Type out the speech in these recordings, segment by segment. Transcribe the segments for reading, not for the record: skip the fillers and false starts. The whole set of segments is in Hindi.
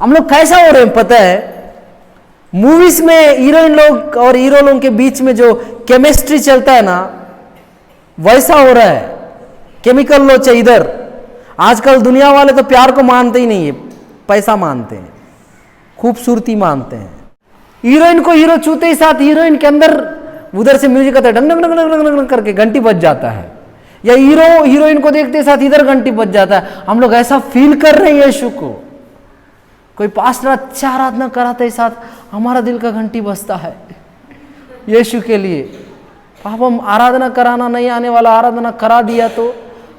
हम लोग कैसा हो रहे हैं पता है, मूवीज में हीरोइन लोग और हीरो लोग के बीच में जो केमिस्ट्री चलता है ना, वैसा हो रहा है। केमिकल लो चाहिए इधर। आजकल दुनिया वाले तो प्यार को मानते ही नहीं है, पैसा मानते हैं, खूबसूरती मानते हैं। हीरोइन को हीरो छूते ही साथ हीरोइन के अंदर उधर से म्यूजिक आता है, डंग डंग डंग डंग डंग डंग करके घंटी बज जाता है, या हीरो हीरोइन को देखते ही साथ इधर घंटी बज जाता है। हम लोग ऐसा फील कर रहे हैं यीशु को। कोई पास्टर अच्छा आराधना कराते ही साथ हमारा दिल का घंटी बजता है यीशु के लिए। अब हम आराधना कराना नहीं आने वाला आराधना करा दिया तो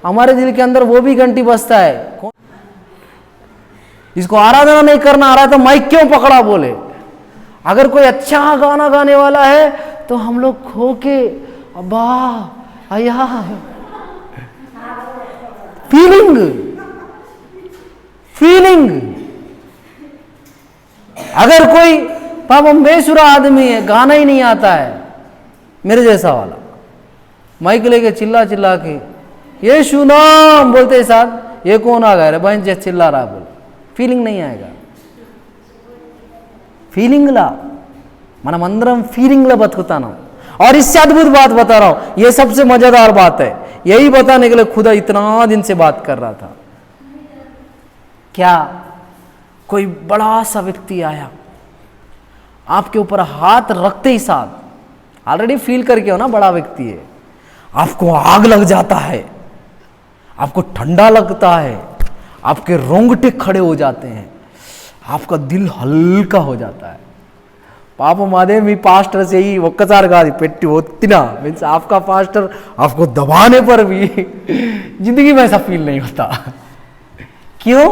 हमारे दिल के अंदर वो भी घंटी बजता है। इसको आराधना नहीं करना आ रहा तो माइक क्यों पकड़ा बोले। अगर कोई अच्छा गाना गाने वाला है तो हम लोग खो के अब्बा आया फीलिंग। अगर कोई पापा बेसुरा आदमी है, गाना ही नहीं आता है, मेरे जैसा वाला, माइक लेके चिल्ला चिल्ला के यीशु नाम बोलते साथ, ये कौन आ गया बहन जैसे चिल्ला रहा बोल, फीलिंग नहीं आएगा। फीलिंग ला మనం అందరం फीलिंग ला बतुकुताना। और इससे अद्भुत बात बता रहा हूं, यह सबसे मजेदार बात है, यही बताने के लिए खुदा इतना दिन से बात कर रहा था। क्या कोई बड़ा सा व्यक्ति आया, आपके ऊपर हाथ रखते ही साथ, ऑलरेडी फील करके हो ना बड़ा व्यक्ति है, आपको आग लग जाता है, आपको ठंडा लगता है, आपके रोंगटे खड़े हो जाते हैं, आपका दिल हल्का हो जाता है। పాపం అదే మీ పాస్టర్ से ही ఒక్కసారి కాదు పెట్టి ఒత్తినా मीन्स आपका पास्टर आपको दबाने पर भी जिंदगी में ऐसा फील नहीं होता। क्यों?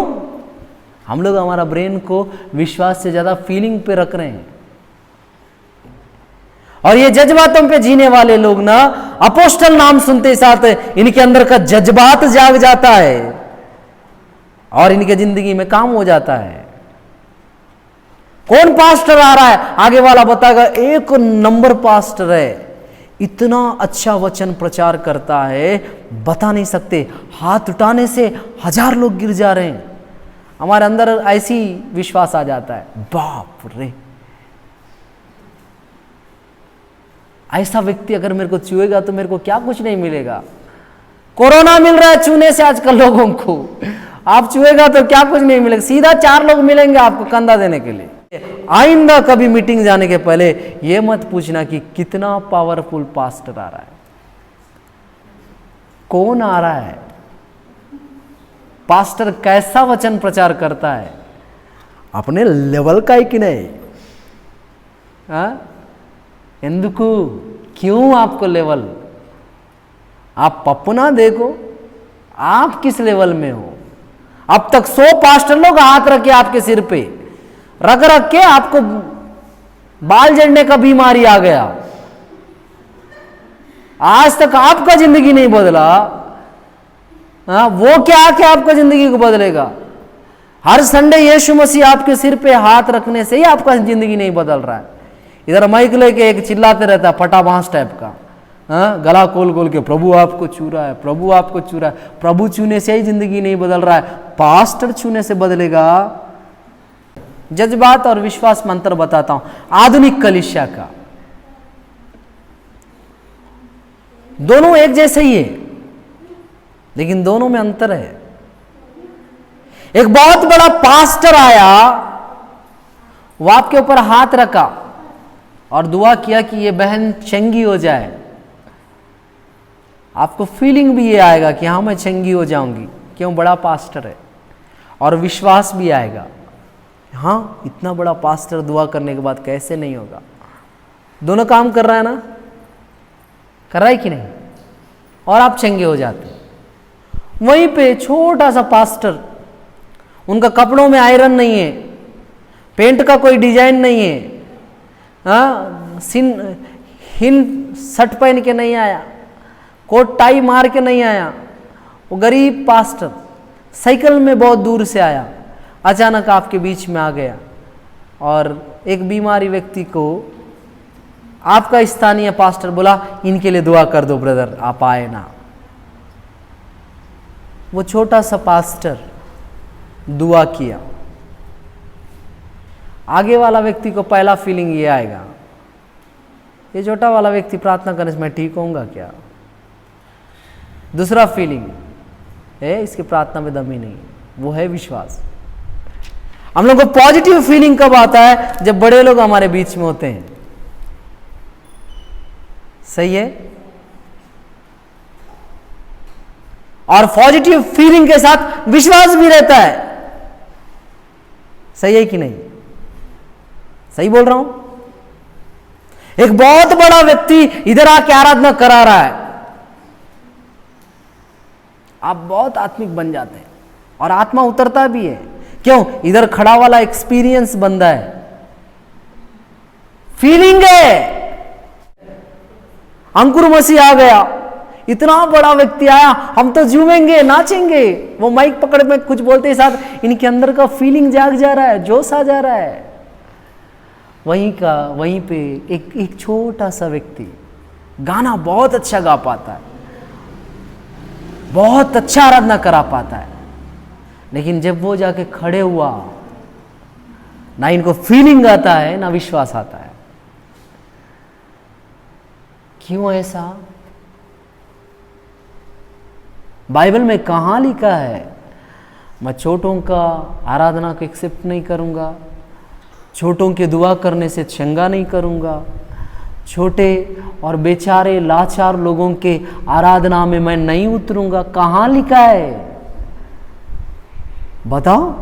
हम लोग हमारा ब्रेन को विश्वास से ज्यादा फीलिंग पे रख रहे हैं। और ये जज्बातों पे जीने वाले लोग ना, अपोस्टल नाम सुनते साथ इनके अंदर का जज्बात जाग जाता है और इनके जिंदगी में काम हो जाता है। कौन पास्टर आ रहा है आगे वाला बताएगा, एक नंबर पास्टर है, इतना अच्छा वचन प्रचार करता है बता नहीं सकते, हाथ उठाने से 1000 लोग गिर जा रहे हैं। हमारे अंदर ऐसी विश्वास आ जाता है, बाप रे ऐसा व्यक्ति अगर मेरे को छुएगा तो मेरे को क्या कुछ नहीं मिलेगा। कोरोना मिल रहा है छूने से आजकल लोगों को, आप छुएगा तो क्या कुछ नहीं मिलेगा, सीधा 4 लोग मिलेंगे आपको कंधा देने के लिए। आइंदा कभी मीटिंग जाने के पहले यह मत पूछना कि कितना पावरफुल पास्टर आ रहा है, कौन आ रहा है, पास्टर कैसा वचन प्रचार करता है, अपने लेवल का ही कि नहीं। ఎందుకు क्यों आपको लेवल, आप पपना देखो आप किस लेवल में हो। अब तक 100 पास्टर लोग हाथ रखे आपके सिर पे, रख रख के आपको बाल जड़ने का बीमारी आ गया, आज तक आपका जिंदगी नहीं बदला। वो क्या क्या आपका जिंदगी को बदलेगा। हर संडे यीशु मसीह आपके सिर पे हाथ रखने से ही आपका जिंदगी नहीं बदल रहा है। इधर माइक लेके एक चिल्लाते रहता है फटाबांस टाइप का, गला खोल खोल के प्रभु आपको छू रहा है, प्रभु आपको छू रहा है। प्रभु छूने से ही जिंदगी नहीं बदल रहा है, पास्टर छूने से बदलेगा। जज्बात और विश्वास मंत्र बताता हूं आधुनिक कलीसिया का, दोनों एक जैसे ही है लेकिन दोनों में अंतर है। एक बहुत बड़ा पास्टर आया, वो आपके ऊपर हाथ रखा और दुआ किया कि ये बहन चंगी हो जाए। आपको फीलिंग भी ये आएगा कि हाँ मैं चंगी हो जाऊंगी, क्यों बड़ा पास्टर है, और विश्वास भी आएगा हाँ इतना बड़ा पास्टर दुआ करने के बाद कैसे नहीं होगा। दोनों काम कर रहा है ना, कर रहा है कि नहीं, और आप चंगे हो जाते। वहीं पे छोटा सा पास्टर, उनका कपड़ों में आयरन नहीं है, पेंट का कोई डिजाइन नहीं है, हिन शर्ट पहन के नहीं आया, कोट टाई मार के नहीं आया, वो गरीब पास्टर साइकिल में बहुत दूर से आया, अचानक आपके बीच में आ गया और एक बीमारी व्यक्ति को आपका स्थानीय पास्टर बोला इनके लिए दुआ कर दो ब्रदर, आप आए ना। वो छोटा सा पास्टर दुआ किया, आगे वाला व्यक्ति को पहला फीलिंग ये आएगा, ये छोटा वाला व्यक्ति प्रार्थना करने से मैं ठीक होऊंगा क्या। दूसरा फीलिंग है, इसकी प्रार्थना में दम ही नहीं, वो है विश्वास। हम लोग को पॉजिटिव फीलिंग कब आता है, जब बड़े लोग हमारे बीच में होते हैं। सही है। और पॉजिटिव फीलिंग के साथ विश्वास भी रहता है। सही है कि नहीं? सही बोल रहा हूं? एक बहुत बड़ा व्यक्ति इधर आके आराधना करा रहा है, आप बहुत आत्मिक बन जाते हैं और आत्मा उतरता भी है। क्यों? इधर खड़ा वाला एक्सपीरियंस बंदा है, फीलिंग है। अंकुर मसीह आ गया, इतना बड़ा व्यक्ति आया, हम तो झूमेंगे नाचेंगे। वो माइक पकड़ में कुछ बोलते ही साथ इनके अंदर का फीलिंग जाग जा रहा है, जोश आ जा रहा है। वहीं पे एक छोटा सा व्यक्ति गाना बहुत अच्छा गा पाता है, बहुत अच्छा आराधना करा पाता है, लेकिन जब वो जाके खड़े हुआ, ना इनको फीलिंग आता है ना विश्वास आता है। क्यों ऐसा? बाइबल में कहां लिखा है, मैं छोटों का आराधना को एक्सेप्ट नहीं करूंगा, छोटों के दुआ करने से चंगा नहीं करूंगा, छोटे और बेचारे लाचार लोगों के आराधना में मैं नहीं उतरूंगा। कहां लिखा है बताओ?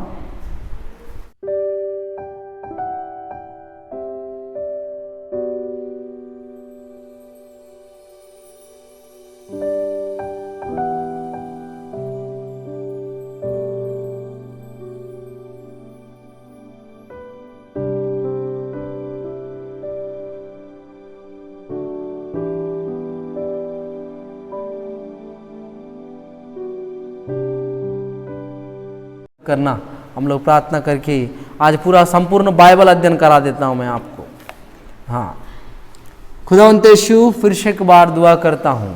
करना, हम लोग प्रार्थना करके आज पूरा संपूर्ण बाइबल अध्ययन करा देता हूं मैं आपको। हाँ, खुदावंद यीशु, फिर से एक बार दुआ करता हूं,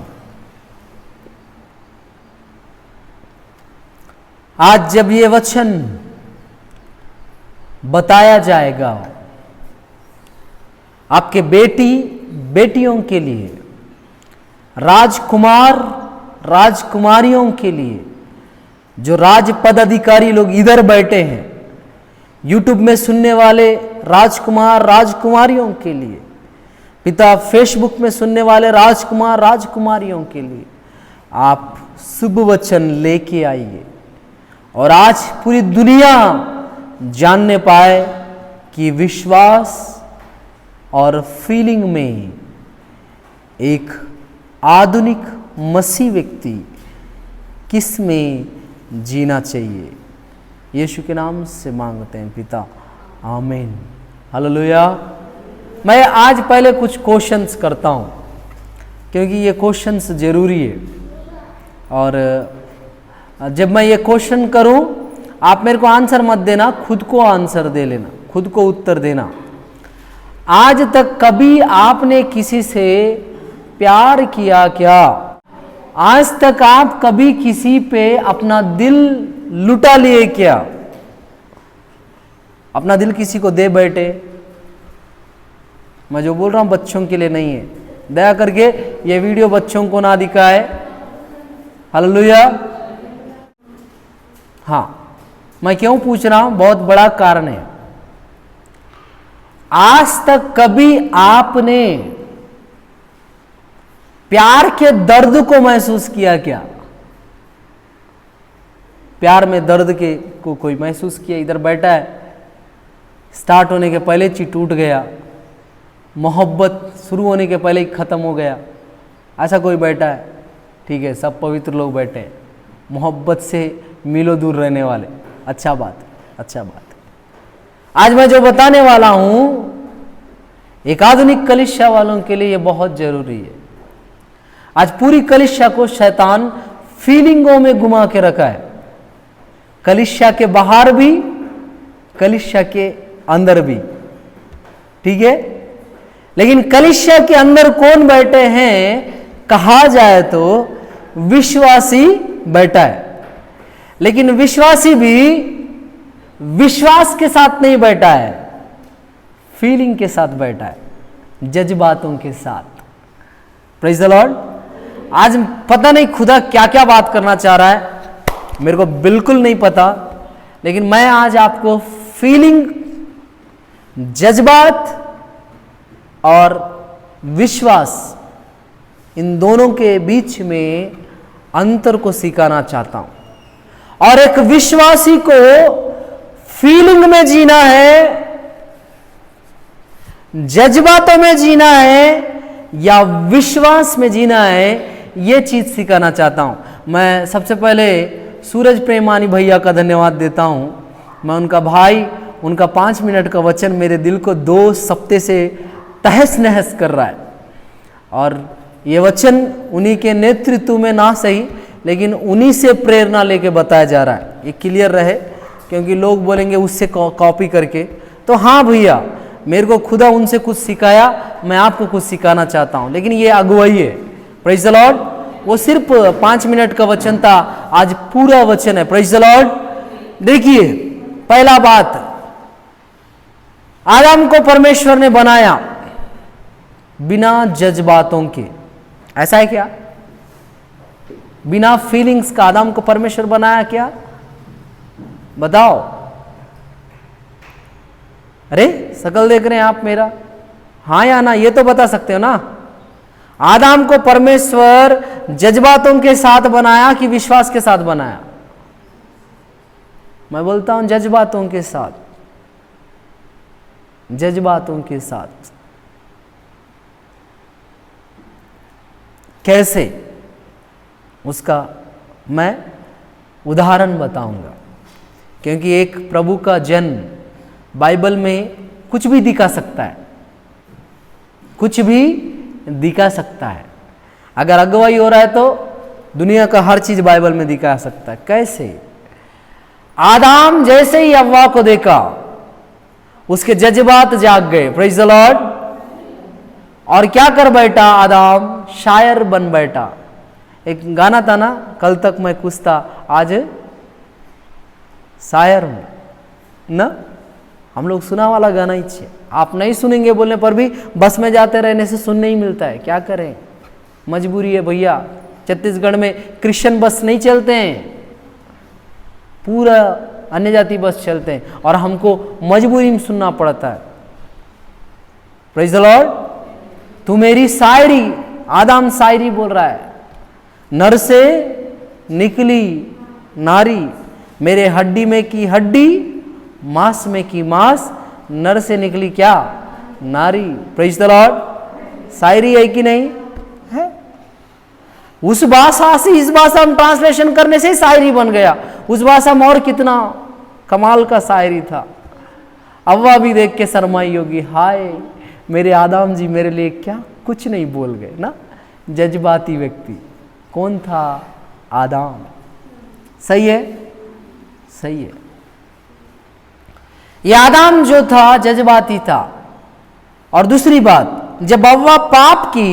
आज जब ये वचन बताया जाएगा आपके बेटी बेटियों के लिए, राजकुमार राजकुमारियों के लिए, जो राज पदाधिकारी लोग इधर बैठे हैं, यूट्यूब में सुनने वाले राजकुमार राजकुमारियों के लिए, पिता फेसबुक में सुनने वाले राजकुमार राजकुमारियों के लिए आप शुभ वचन लेके आइए और आज पूरी दुनिया जानने पाए कि विश्वास और फीलिंग में एक आधुनिक मसीह व्यक्ति किस में जीना चाहिए। यीशु के नाम से मांगते हैं पिता, आमीन, हालेलुया। मैं आज पहले कुछ क्वेश्चंस करता हूं, क्योंकि ये क्वेश्चंस जरूरी है, और जब मैं ये क्वेश्चन करूं आप मेरे को आंसर मत देना, खुद को आंसर दे लेना, खुद को उत्तर देना। आज तक कभी आपने किसी से प्यार किया क्या? आज तक आप कभी किसी पे अपना दिल लुटा लिए क्या? अपना दिल किसी को दे बैठे? मैं जो बोल रहा हूं बच्चों के लिए नहीं है, दया करके ये वीडियो बच्चों को ना दिखाए, हालेलुया। हाँ, मैं क्यों पूछ रहा हूं, बहुत बड़ा कारण है। आज तक कभी आपने प्यार के दर्द को महसूस किया क्या? प्यार में दर्द के को कोई महसूस किया? इधर बैठा है, स्टार्ट होने के पहले ही टूट गया, मोहब्बत शुरू होने के पहले ही खत्म हो गया, ऐसा कोई बैठा है? ठीक है, सब पवित्र लोग बैठे हैं, मोहब्बत से मीलों दूर रहने वाले। अच्छा बात, अच्छा बात। आज मैं जो बताने वाला हूं एक आधुनिक कलीसिया वालों के लिए ये बहुत जरूरी है। आज पूरी कलीसिया को शैतान फीलिंगों में घुमा के रखा है, कलीसिया के बाहर भी, कलीसिया के अंदर भी, ठीक है। लेकिन कलीसिया के अंदर कौन बैठे हैं? कहा जाए तो विश्वासी बैठा है, लेकिन विश्वासी भी विश्वास के साथ नहीं बैठा है। फीलिंग के साथ बैठा है, जज्बातों के साथ। Praise the Lord. आज पता नहीं खुदा क्या क्या बात करना चाह रहा है, मेरे को बिल्कुल नहीं पता, लेकिन मैं आज आपको फीलिंग, जज्बात और विश्वास, इन दोनों के बीच में अंतर को सिखाना चाहता हूं। और एक विश्वासी को फीलिंग में जीना है, जज्बातों में जीना है, या विश्वास में जीना है, यह चीज सिखाना चाहता हूं। मैं सबसे पहले सूरज प्रेमानी भैया का धन्यवाद देता हूं। मैं उनका भाई, उनका 5 मिनट का वचन मेरे दिल को 2 हफ्ते से तहस नहस कर रहा है। और ये वचन उन्हीं के नेतृत्व में ना सही, लेकिन उन्हीं से प्रेरणा लेके बताया जा रहा है। ये क्लियर रहे, क्योंकि लोग बोलेंगे उससे कॉपी करके। तो हाँ भैया, मेरे को खुदा उनसे कुछ सिखाया, मैं आपको कुछ सिखाना चाहता हूँ, लेकिन ये अगुवाई है। Praise the Lord. वो सिर्फ 5 मिनट का वचन था, आज पूरा वचन है। Praise the Lord. देखिए, पहला बात, आदम को परमेश्वर ने बनाया बिना जज्बातों के। ऐसा है क्या? बिना फीलिंग्स का आदम को परमेश्वर बनाया क्या? बताओ। अरे शकल देख रहे हैं आप मेरा, हाँ या ना, ये तो बता सकते हो ना। आदम को परमेश्वर जज्बातों के साथ बनाया कि विश्वास के साथ बनाया? मैं बोलता हूं जज्बातों के साथ, जज्बातों के साथ। कैसे, उसका मैं उदाहरण बताऊंगा। क्योंकि एक प्रभु का जन्म बाइबल में कुछ भी दिखा सकता है, कुछ भी दिखा सकता है। अगर अगुवाई हो रहा है तो दुनिया का हर चीज बाइबल में दिखा सकता है। कैसे? आदम जैसे ही हव्वा को देखा, उसके जज्बात जाग गए। Praise the Lord. और क्या कर बैठा आदम? शायर बन बैठा। एक गाना था ना, कल तक मैं कुछ था, आज शायर हूं ना। हम लोग सुना वाला गाना ही चाहिए। आप नहीं सुनेंगे बोलने पर भी बस में जाते रहने से सुनने ही मिलता है। क्या करें, मजबूरी है भैया। छत्तीसगढ़ में क्रिश्चियन बस नहीं चलते हैं, पूरा अन्य जाति बस चलते हैं, और हमको मजबूरी में सुनना पड़ता है। Praise the Lord. तू मेरी शायरी, आदम शायरी बोल रहा है। नर से निकली नारी, मेरे हड्डी में की हड्डी, मांस में की मांस, नर से निकली क्या? नारी। Praise the Lord. शायरी है कि नहीं है? उस भाषा से इस भाषा में ट्रांसलेशन करने से ही शायरी बन गया। उस भाषा में और कितना कमाल का शायरी था। अव्वा भी देख के शर्माई होगी, हाय मेरे आदम जी मेरे लिए क्या कुछ नहीं बोल गए ना। जज्बाती व्यक्ति कौन था? आदम। सही है, सही है। ये आदम जो था जज्बाती था। और दूसरी बात, जब हव्वा पाप की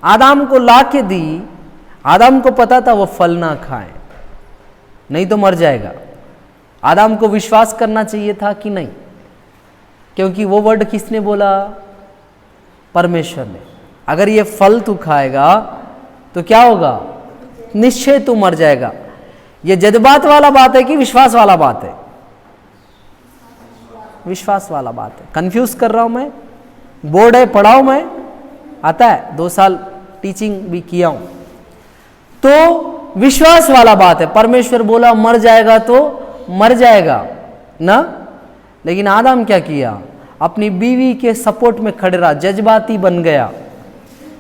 आदम को ला के दी, आदम को पता था वो फल ना खाए, नहीं तो मर जाएगा। आदम को विश्वास करना चाहिए था कि नहीं? क्योंकि वो वर्ड किसने बोला? परमेश्वर ने। अगर ये फल तू खाएगा तो क्या होगा? निश्चय तू मर जाएगा। ये जज्बात वाला बात है कि विश्वास वाला बात है? विश्वास वाला बात है। कंफ्यूज कर रहा हूं मैं? बोर्ड है, पढ़ाओ मैं, आता है, 2 साल टीचिंग भी किया हूं। तो विश्वास वाला बात है। परमेश्वर बोला मर जाएगा तो मर जाएगा ना। लेकिन आदम क्या किया? अपनी बीवी के सपोर्ट में खड़े रहा, जज्बाती बन गया।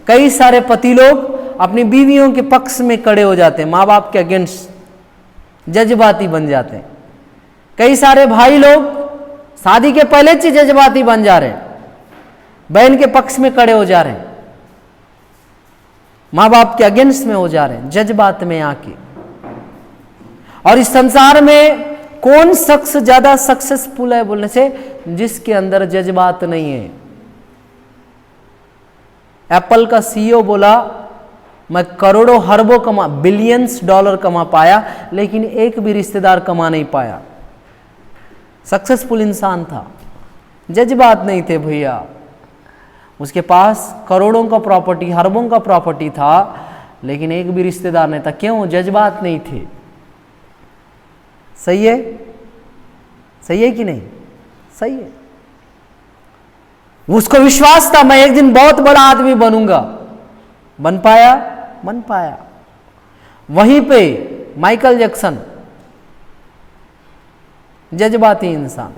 कई सारे पति लोग अपनी बीवियों के पक्ष में खड़े हो जाते हैं, माँ बाप के अगेंस्ट जज्बाती बन जाते हैं। कई सारे भाई लोग शादी के पहले से जज्बाती बन जा रहे हैं, बहन के पक्ष में खड़े हो जा रहे हैं, माँ बाप के अगेंस्ट में हो जा रहे हैं, जज्बात में आके। और इस संसार में कौन शख्स ज्यादा सक्सेसफुल है बोलने से? जिसके अंदर जज्बात नहीं है। एप्पल का सीईओ बोला मैं करोड़ों अरबों कमा, बिलियंस डॉलर कमा पाया, लेकिन एक भी रिश्तेदार कमा नहीं पाया। सक्सेसफुल इंसान था। जज्बात नहीं थे भैया। उसके पास करोड़ों का प्रॉपर्टी, अरबों का प्रॉपर्टी था, लेकिन एक भी रिश्तेदार नहीं था। क्यों? जज्बात नहीं थे। सही है? सही है कि नहीं? सही है। उसको विश्वास था मैं एक दिन बहुत बड़ा आदमी बनूंगा। बन पाया? बन पाया। वहीं पे माइकल जैक्सन, जज्बाती इंसान,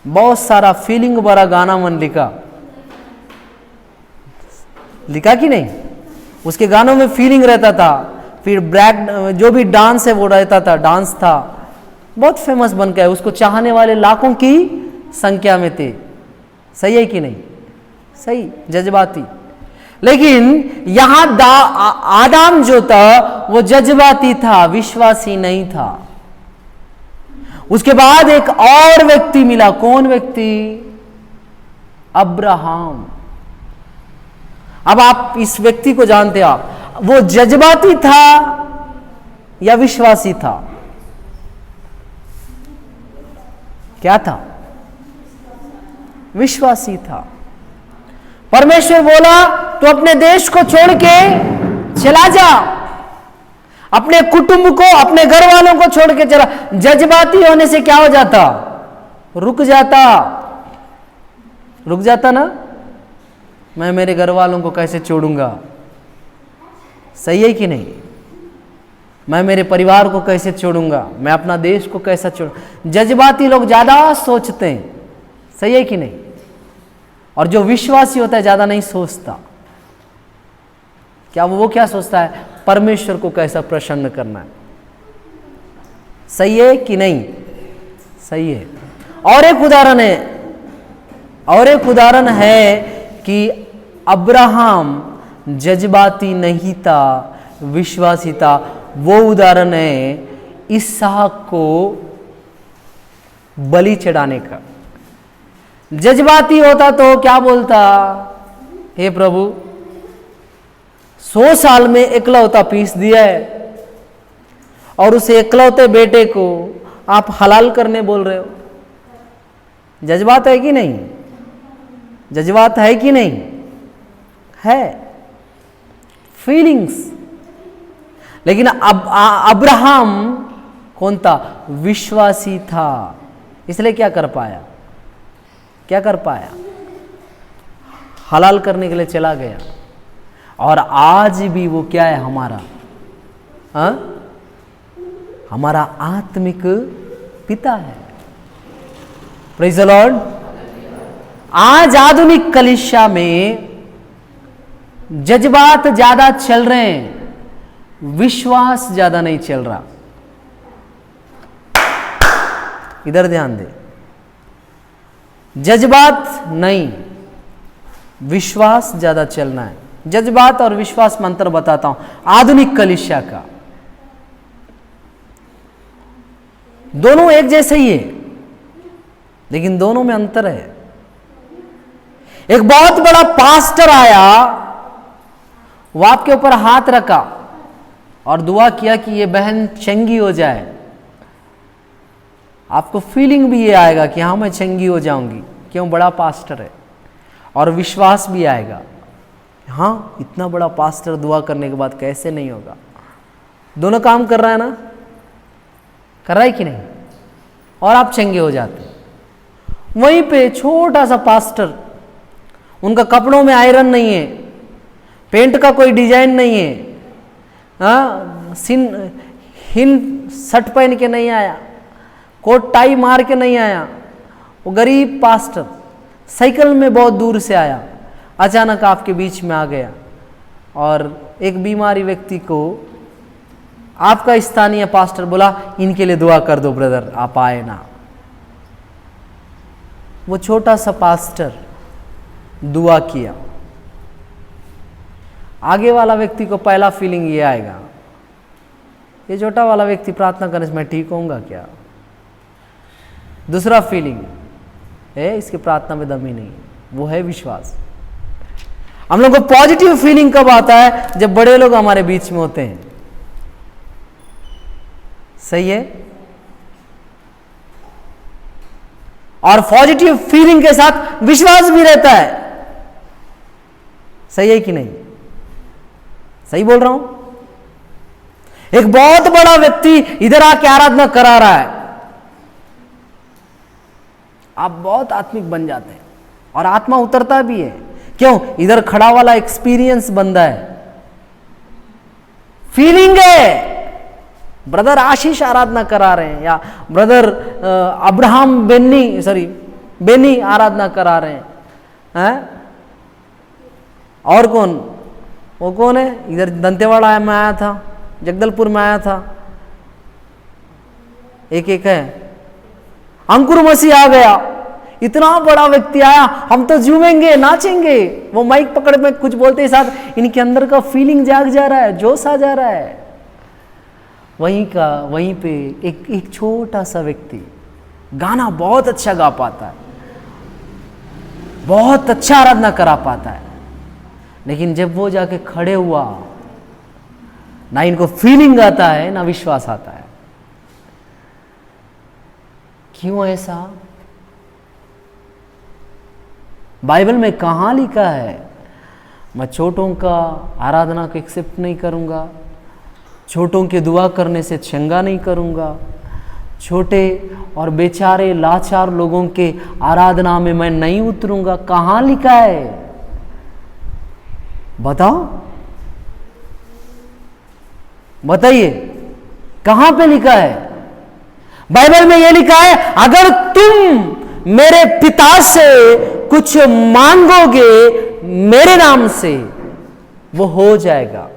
बहुत सारा फीलिंग भरा गाना मन लिखा कि नहीं? उसके गानों में फीलिंग रहता था। फिर ब्रैक जो भी डांस है वो रहता था, डांस था, बहुत फेमस बन गया। उसको चाहने वाले लाखों की संख्या में थे। सही है कि नहीं? सही, जज्बाती। लेकिन यहां आदम जो था वो जज्बाती था, विश्वासी नहीं था। उसके बाद एक और व्यक्ति मिला। कौन व्यक्ति? अब्राहम। अब आप इस व्यक्ति को जानते हो, आप वो जज्बाती था या विश्वासी था? क्या था? विश्वासी था। परमेश्वर बोला तो अपने देश को छोड़ के चला जा, अपने कुटुंब को, अपने घर वालों को छोड़ के चला। जज्बाती होने से क्या हो जाता? रुक जाता ना। मैं मेरे घर वालों को कैसे छोड़ूंगा? सही है कि नहीं? मैं मेरे परिवार को कैसे छोड़ूंगा? मैं अपना देश को कैसा छोड़? जज्बाती लोग ज्यादा सोचते हैं। सही है कि नहीं? और जो विश्वासी होता है ज्यादा नहीं सोचता। क्या वो क्या सोचता है? परमेश्वर को कैसा प्रसन्न करना है। सही है कि नहीं? सही है। और एक उदाहरण है कि अब्राहम जज्बाती नहीं था, विश्वासी था। वो उदाहरण है इसहाक को बलि चढ़ाने का। जज्बाती होता तो क्या बोलता? हे प्रभु, 100 साल में इकलौता पीस दिया है और उस इकलौते बेटे को आप हलाल करने बोल रहे हो। जज्बात है कि नहीं? जज्बात है कि नहीं? है, फीलिंग्स। लेकिन अब अब्राहम कौन था? विश्वासी था। इसलिए क्या कर पाया? हलाल करने के लिए चला गया। और आज भी वो क्या है? हमारा आत्मिक पिता है। Praise the Lord. आज आधुनिक कलीसिया में जज्बात ज्यादा चल रहे हैं, विश्वास ज्यादा नहीं चल रहा। इधर ध्यान दे। जज्बात नहीं, विश्वास ज्यादा चलना है। जज्बात और विश्वास में अंतर बताता हूं आधुनिक कलीसिया का। दोनों एक जैसे ही है, लेकिन दोनों में अंतर है। एक बहुत बड़ा पास्टर आया, वो आपके ऊपर हाथ रखा और दुआ किया कि ये बहन चंगी हो जाए। आपको फीलिंग भी ये आएगा कि हाँ मैं चंगी हो जाऊंगी, क्यों? बड़ा पास्टर है। और विश्वास भी आएगा, हाँ इतना बड़ा पास्टर दुआ करने के बाद कैसे नहीं होगा। दोनों काम कर रहा है ना? कर रहा है कि नहीं? और आप चंगे हो जाते। वहीं पे छोटा सा पास्टर, उनका कपड़ों में आयरन नहीं है, पेंट का कोई डिजाइन नहीं है, हिन शर्ट पहन के नहीं आया, कोट टाई मार के नहीं आया। वो गरीब पास्टर साइकिल में बहुत दूर से आया, अचानक आपके बीच में आ गया और एक बीमारी व्यक्ति को आपका स्थानीय पास्टर बोला इनके लिए दुआ कर दो ब्रदर, आप आए ना। वो छोटा सा पास्टर दुआ किया। आगे वाला व्यक्ति को पहला फीलिंग ये आएगा, ये छोटा वाला व्यक्ति प्रार्थना करने से मैं ठीक होऊंगा क्या? दूसरा फीलिंग है इसकी प्रार्थना में दम ही नहीं, वो है विश्वास। हम लोग को पॉजिटिव फीलिंग कब आता है? जब बड़े लोग हमारे बीच में होते हैं। सही है? और पॉजिटिव फीलिंग के साथ विश्वास भी रहता है। सही है कि नहीं? सही बोल रहा हूं? एक बहुत बड़ा व्यक्ति इधर आके आराधना करा रहा है, आप बहुत आत्मिक बन जाते हैं और आत्मा उतरता भी है। क्यों? इधर खड़ा वाला एक्सपीरियंस बंदा है, फीलिंग है। ब्रदर आशीष आराधना करा रहे हैं या ब्रदर अब्राहम बेनी आराधना करा रहे हैं? और कौन? वो कौन है? इधर दंतेवाड़ा में आया था, जगदलपुर में आया था, एक है, अंकुर मसीह आ गया। इतना बड़ा व्यक्ति आया, हम तो झूमेंगे नाचेंगे। वो माइक पकड़ में कुछ बोलते ही साथ इनके अंदर का फीलिंग जाग जा रहा है, जोश आ जा रहा है। वहीं पे एक छोटा सा व्यक्ति गाना बहुत अच्छा गा पाता है, बहुत अच्छा आराधना करा पाता है, लेकिन जब वो जाके खड़े हुआ, ना इनको फीलिंग आता है ना विश्वास आता है। क्यों ऐसा? बाइबल में कहां लिखा है मैं छोटों का आराधना को एक्सेप्ट नहीं करूंगा, छोटों के दुआ करने से चंगा नहीं करूंगा, छोटे और बेचारे लाचार लोगों के आराधना में मैं नहीं उतरूंगा? कहां लिखा है? बताओ, बताइए कहां पे लिखा है? बाइबल में यह लिखा है, अगर तुम मेरे पिता से कुछ मांगोगे मेरे नाम से, वो हो जाएगा।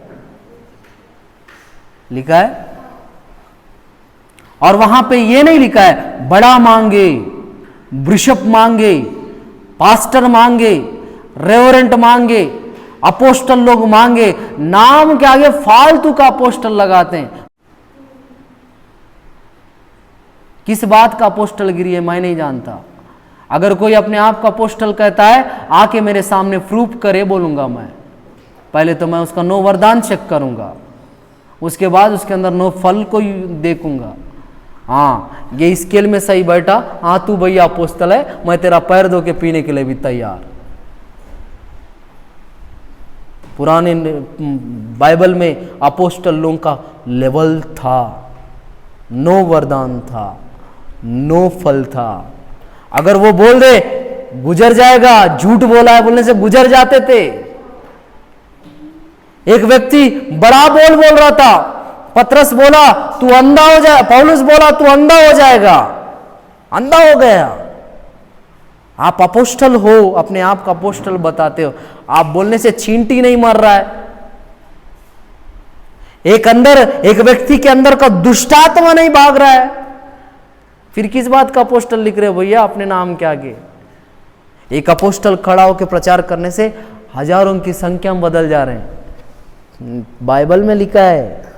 लिखा है। और वहां पे ये नहीं लिखा है बड़ा मांगे, बिशप मांगे, पास्टर मांगे, रेवरेंट मांगे, अपोस्टल लोग मांगे। नाम के आगे फालतू का अपोस्टल लगाते हैं। किस बात का अपोस्टल गिरी है मैं नहीं जानता। अगर कोई अपने आप का अपोस्टल कहता है, आके मेरे सामने प्रूफ करे, बोलूंगा मैं। पहले तो मैं उसका 9 वरदान चेक करूंगा, उसके बाद उसके अंदर 9 फल को देखूंगा। हाँ, ये स्केल में सही बैठा, हाँ तू भैया अपोस्टल है, मैं तेरा पैर धो के पीने के लिए भी तैयार। पुराने बाइबल में अपोस्टल लोगों का लेवल था, 9 वरदान था, 9 फल था। अगर वो बोल दे गुजर जाएगा, झूठ बोला है बोलने से गुजर जाते थे। एक व्यक्ति बड़ा बोल रहा था, पतरस बोला तू अंधा हो जाए, पौलुस बोला तू अंधा हो जाएगा, अंधा हो गया। आप अपोस्टल हो, अपने आप का अपोस्टल बताते हो, आप बोलने से चींटी नहीं मर रहा है। एक व्यक्ति के अंदर का दुष्टात्मा नहीं भाग रहा है, फिर किस बात का अपोस्टल लिख रहे हो भैया अपने नाम के आगे? एक अपोस्टल खड़ा होकर प्रचार करने से हजारों की संख्या में बदल जा रहे हैं। बाइबल में लिखा है।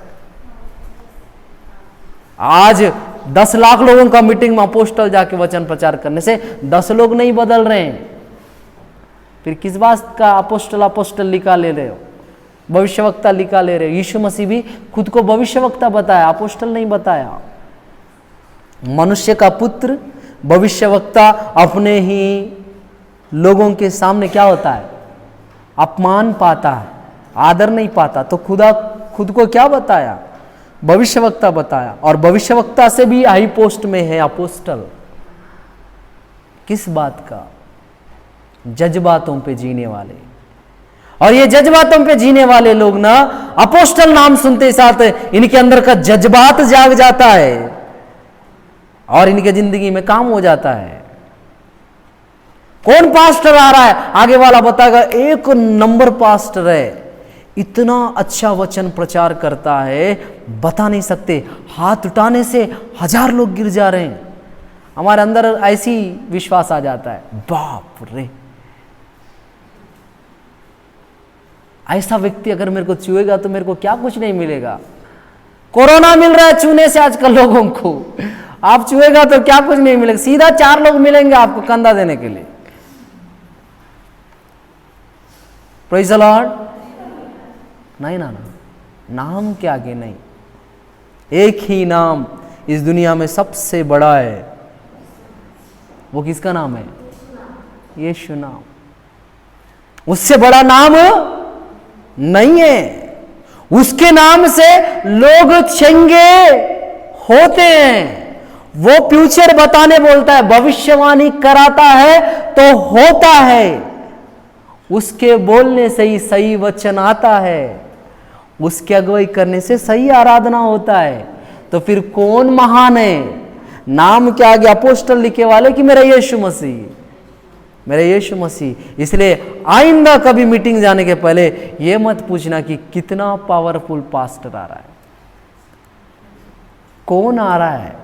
आज 10 लाख लोगों का मीटिंग में अपोस्टल जाके वचन प्रचार करने से 10 लोग नहीं बदल रहे हैं, फिर किस बात का अपोस्टल लिखा ले रहे हो, भविष्यवक्ता लिखा ले रहे हो? यीशु मसीह भी खुद को भविष्यवक्ता बताया, अपोस्टल नहीं बताया। मनुष्य का पुत्र भविष्यवक्ता अपने ही लोगों के सामने क्या होता है? अपमान पाता है, आदर नहीं पाता। तो खुद को क्या बताया? भविष्यवक्ता बताया। और भविष्यवक्ता से भी हाई पोस्ट में है अपोस्टल। किस बात का? जज्बातों पे जीने वाले। और ये जज्बातों पे जीने वाले लोग ना, अपोस्टल नाम सुनते ही साथ इनके अंदर का जज्बात जाग जाता है और इनके जिंदगी में काम हो जाता है। कौन पास्टर आ रहा है? आगे वाला बताएगा 1 नंबर पास्टर है, इतना अच्छा वचन प्रचार करता है, बता नहीं सकते। हाथ उठाने से 1000 लोग गिर जा रहे हैं। हमारे अंदर ऐसी विश्वास आ जाता है, बाप रे, ऐसा व्यक्ति अगर मेरे को छुएगा तो मेरे को क्या कुछ नहीं मिलेगा। कोरोना मिल रहा है छूने से आजकल लोगों को, आप छुएगा तो क्या कुछ नहीं मिलेगा, सीधा 4 लोग मिलेंगे आपको कंधा देने के लिए। Praise the Lord. नहीं ना, नाम के आगे नहीं। एक ही नाम इस दुनिया में सबसे बड़ा है, वो किसका नाम है? यीशु नाम। उससे बड़ा नाम नहीं है। उसके नाम से लोग चंगे होते हैं। वो फ्यूचर बताने बोलता है, भविष्यवाणी कराता है तो होता है। उसके बोलने से ही सही वचन आता है। उसकी अगुवाई करने से सही आराधना होता है। तो फिर कौन महान है? नाम के आगे अपोस्टल लिखे वाले कि मेरा यीशु मसीह, मेरा यीशु मसीह। इसलिए आइंदा कभी मीटिंग जाने के पहले यह मत पूछना कि कितना पावरफुल पास्टर आ रहा है, कौन आ रहा है,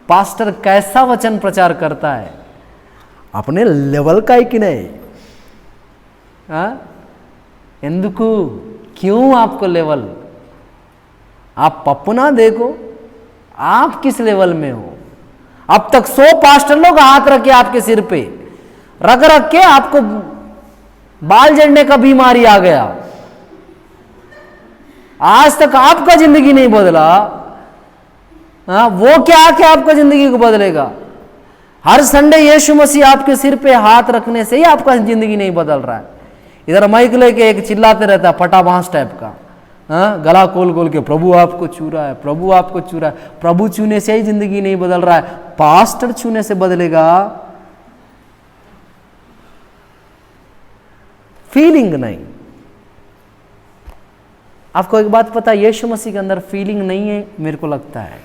पास्टर कैसा वचन प्रचार करता है, अपने लेवल का है कि नहीं। ఎందుకు, क्यों आपको लेवल? आप अपना देखो, आप किस लेवल में हो। अब तक 100 पास्टर लोग हाथ रखे आपके सिर पे, रख रख के आपको बाल झड़ने का बीमारी आ गया। आज तक आपका जिंदगी नहीं बदला। वो क्या आके आपका जिंदगी को बदलेगा? हर संडे यीशु मसीह आपके सिर पे हाथ रखने से ही आपका जिंदगी नहीं बदल रहा है। इधर माइक लेके एक चिल्लाते रहता है फटाबांस टाइप का, गला खोल खोल के, प्रभु आपको छू रहा है, प्रभु आपको छू रहा है। प्रभु छूने से ही जिंदगी नहीं बदल रहा है, पास्टर छूने से बदलेगा। फीलिंग नहीं। आपको एक बात पता है, यीशु मसीह के अंदर फीलिंग नहीं है, मेरे को लगता है।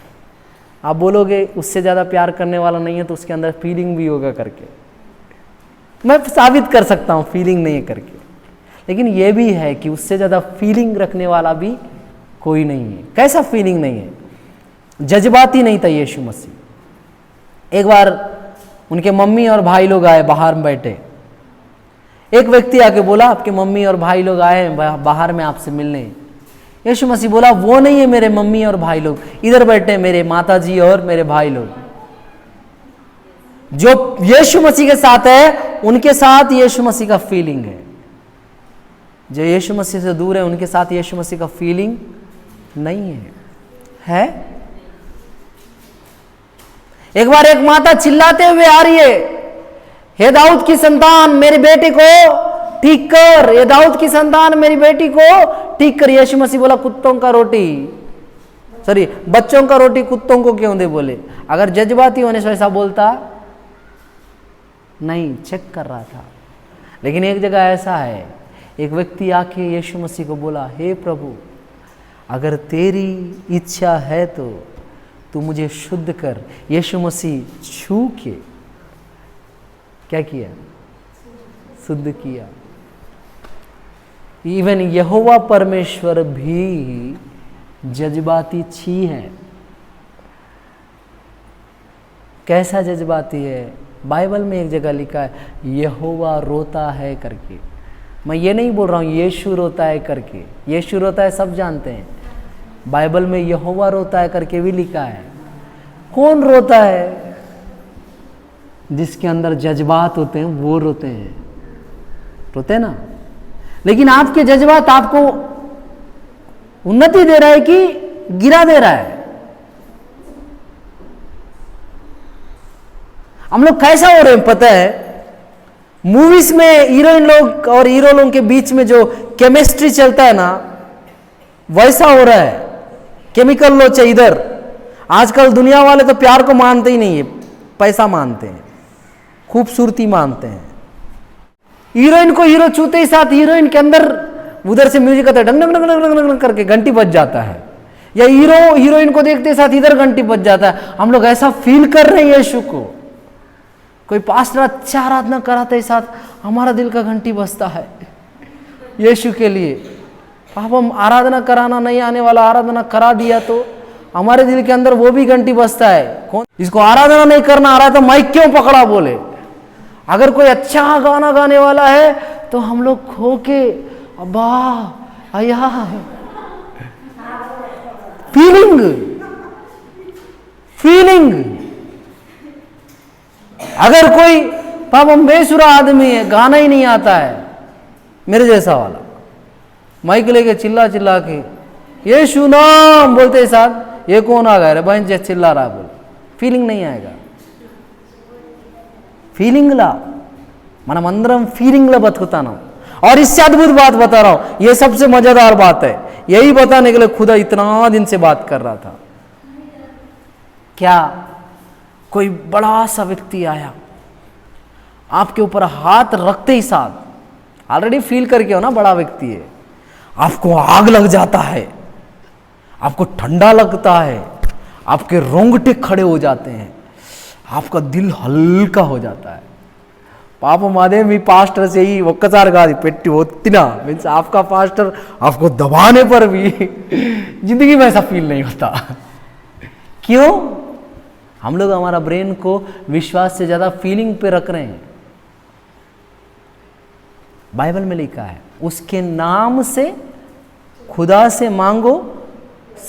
आप बोलोगे उससे ज्यादा प्यार करने वाला नहीं है तो उसके अंदर फीलिंग भी होगा करके, मैं साबित कर सकता हूं फीलिंग नहीं है करके। लेकिन यह भी है कि उससे ज्यादा फीलिंग रखने वाला भी कोई नहीं है। कैसा फीलिंग नहीं है? जज्बाती नहीं था यीशु मसीह। एक बार उनके मम्मी और भाई लोग आए, बाहर में बैठे। एक व्यक्ति आके बोला, आपके मम्मी और भाई लोग आए बाहर में आपसे मिलने। यीशु मसीह बोला, वो नहीं है मेरे मम्मी और भाई लोग, इधर बैठे मेरे माता जी और मेरे भाई लोग। जो यीशु मसीह के साथ है उनके साथ यीशु मसीह का फीलिंग है। जो यीशु मसीह से दूर है उनके साथ यीशु मसीह का फीलिंग नहीं है। एक बार एक माता चिल्लाते हुए आ रही है, हे दाऊद की संतान मेरे बेटे को ठीक कर, ये दाऊद की संतान मेरी बेटी को ठीक कर। यीशु मसीह बोला, कुत्तों का रोटी, सॉरी बच्चों का रोटी कुत्तों को क्यों दे बोले? अगर जज्बाती होने से ऐसा बोलता नहीं, चेक कर रहा था। लेकिन एक जगह ऐसा है, एक व्यक्ति आके यीशु मसीह को बोला, हे प्रभु अगर तेरी इच्छा है तो तू मुझे शुद्ध कर। यीशु मसीह छू के क्या किया? शुद्ध किया। इवन यहोवा परमेश्वर भी जज्बाती छी है। कैसा जज्बाती है? बाइबल में एक जगह लिखा है यहोवा रोता है करके। मैं ये नहीं बोल रहा हूँ यीशु रोता है करके, यीशु रोता है सब जानते हैं। बाइबल में यहोवा रोता है करके भी लिखा है। कौन रोता है? जिसके अंदर जज्बात होते हैं वो रोते हैं, रोते हैं ना। लेकिन आपके जज्बात आपको उन्नति दे रहा है कि गिरा दे रहा है? हम लोग कैसा हो रहे हैं पता है? मूवीज में हीरोइन लोग और हीरो लोग के बीच में जो केमिस्ट्री चलता है ना, वैसा हो रहा है। केमिकल लो चाहिए इधर। आजकल दुनिया वाले तो प्यार को मानते ही नहीं है, पैसा मानते हैं, खूबसूरती मानते हैं। हीरोइन को हीरो छूते ही साथ हीरोइन के अंदर उधर से म्यूजिक आता है, डंग डंग डंग डंग डंग डंग करके घंटी बज जाता है। या हीरो हीरोइन को देखते साथ इधर घंटी बज जाता है। हम लोग ऐसा फील कर रहे हैं यीशु को। कोई पास्टर अच्छा आराधना कराते ही साथ हमारा दिल का घंटी बजता है यीशु के लिए। अब हम आराधना कराना नहीं आने वाला आराधना करा दिया तो हमारे दिल के अंदर वो भी घंटी बजता है। कौन इसको आराधना नहीं करना आ रहा है तो माइक क्यों पकड़ा बोले? अगर कोई अच्छा गाना गाने वाला है तो हम लोग खो के अब्बा आया फीलिंग फीलिंग। अगर कोई पापम बेसुरा आदमी है, गाना ही नहीं आता है, मेरे जैसा वाला, माइक लेके चिल्ला चिल्ला के यीशु नाम बोलते साथ, ये कौन आ गया रे बहन चिल्ला रहा बोल, फीलिंग नहीं आएगा। ఫీలింగ్లా మనమందరం ఫీలింగ్లో బతుకుతాను. और इससे अद्भुत बात बता रहा हूं, ये सबसे मजेदार बात है, यही बताने के लिए खुदा इतना दिन से बात कर रहा था. क्या कोई बड़ा सा व्यक्ति आया, आपके ऊपर हाथ रखते ही साथ, ऑलरेडी फील करके हो ना बड़ा व्यक्ति है, आपको आग लग जाता है, आपको ठंडा लगता है, आपके रोंगटे खड़े हो जाते हैं, आपका दिल हल्का हो जाता है. పాపం అదే మీ పాస్టర్ చెయ్యి ఒక్కసారి కాదు పెట్టి ఒత్తినా मीन्स आपका पास्टर आपको दबाने पर भी जिंदगी में ऐसा फील नहीं होता. क्यों? हम लोग हमारा ब्रेन को विश्वास से ज्यादा फीलिंग पे रख रहे हैं. बाइबल में लिखा है उसके नाम से खुदा से मांगो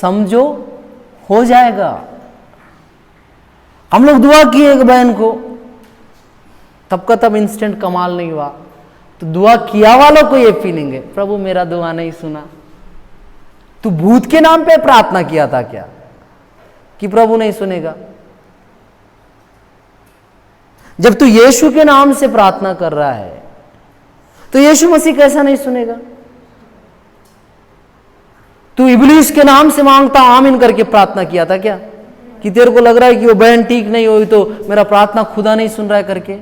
समझो हो जाएगा. हम लोग दुआ किए एक बहन को, तब का तब इंस्टेंट कमाल नहीं हुआ, तो दुआ किया वालों को ये फीलिंग है प्रभु मेरा दुआ नहीं सुना. तू भूत के नाम पे प्रार्थना किया था क्या कि प्रभु नहीं सुनेगा? जब तू यीशु के नाम से प्रार्थना कर रहा है तो यीशु मसीह कैसा नहीं सुनेगा? तू इब्लीस के नाम से मांगता आमीन करके प्रार्थना किया था क्या कि तेरे को लग रहा है कि वो बहन ठीक नहीं हुई तो मेरा प्रार्थना खुदा नहीं सुन रहा है करके?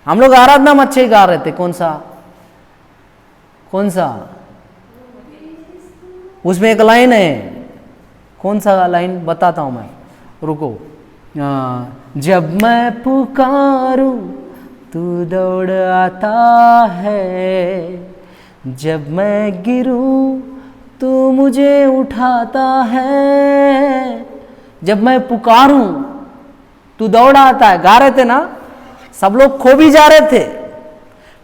हम लोग आराधना में अच्छे ही गा रहे थे. कौन सा उसमें एक लाइन है, कौन सा लाइन बताता हूं मैं, रुको. जब मैं पुकारूं तू दौड़ आता है, जब मैं गिरूं तू मुझे उठाता है, जब मैं पुकारूं तू दौड़ आता है. गा रहे थे ना, सब लोग खो भी जा रहे थे.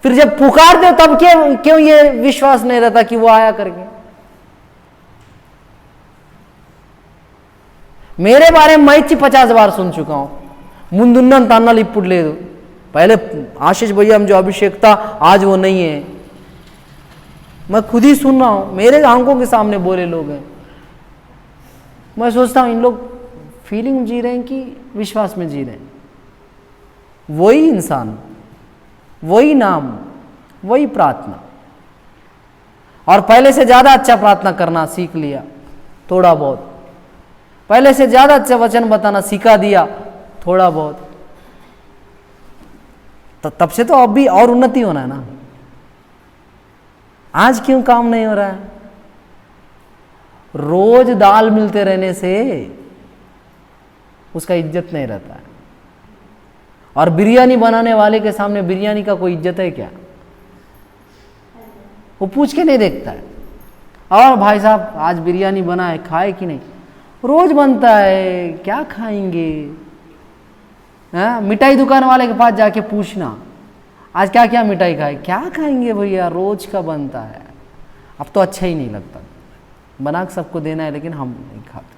फिर जब पुकारते तब क्यों ये विश्वास नहीं रहता कि वो आया करके? मेरे बारे में मैं 50 बार सुन चुका हूं. मुंदुन्नन तान्नाल इप्पुडु लेदु. पहले आशीष भैया जो अभिषेक था आज वो नहीं है. मैं खुद ही सुन रहा हूं, मेरे आंखों के सामने बोले लोग हैं. मैं सोचता हूं इन लोग फीलिंग जी रहे हैं कि विश्वास में जी रहे हैं. वही इंसान, वही नाम, वही प्रार्थना, और पहले से ज्यादा अच्छा प्रार्थना करना सीख लिया थोड़ा बहुत, पहले से ज्यादा अच्छा वचन बताना सिखा दिया थोड़ा बहुत, तो तब से तो अब भी और उन्नति होना है ना. आज क्यों काम नहीं हो रहा है? रोज दाल मिलते रहने से उसका इज्जत नहीं रहता है. और बिरयानी बनाने वाले के सामने बिरयानी का कोई इज्जत है क्या? वो पूछ के नहीं देखता है और भाई साहब आज बिरयानी बना है खाए कि नहीं? रोज बनता है क्या खाएंगे? मिठाई दुकान वाले के पास जाके पूछना आज क्या क्या मिठाई खाए, क्या खाएंगे भैया, रोज का बनता है. अब तो अच्छा ही नहीं लगता, बना के सबको देना है लेकिन हम नहीं खाते.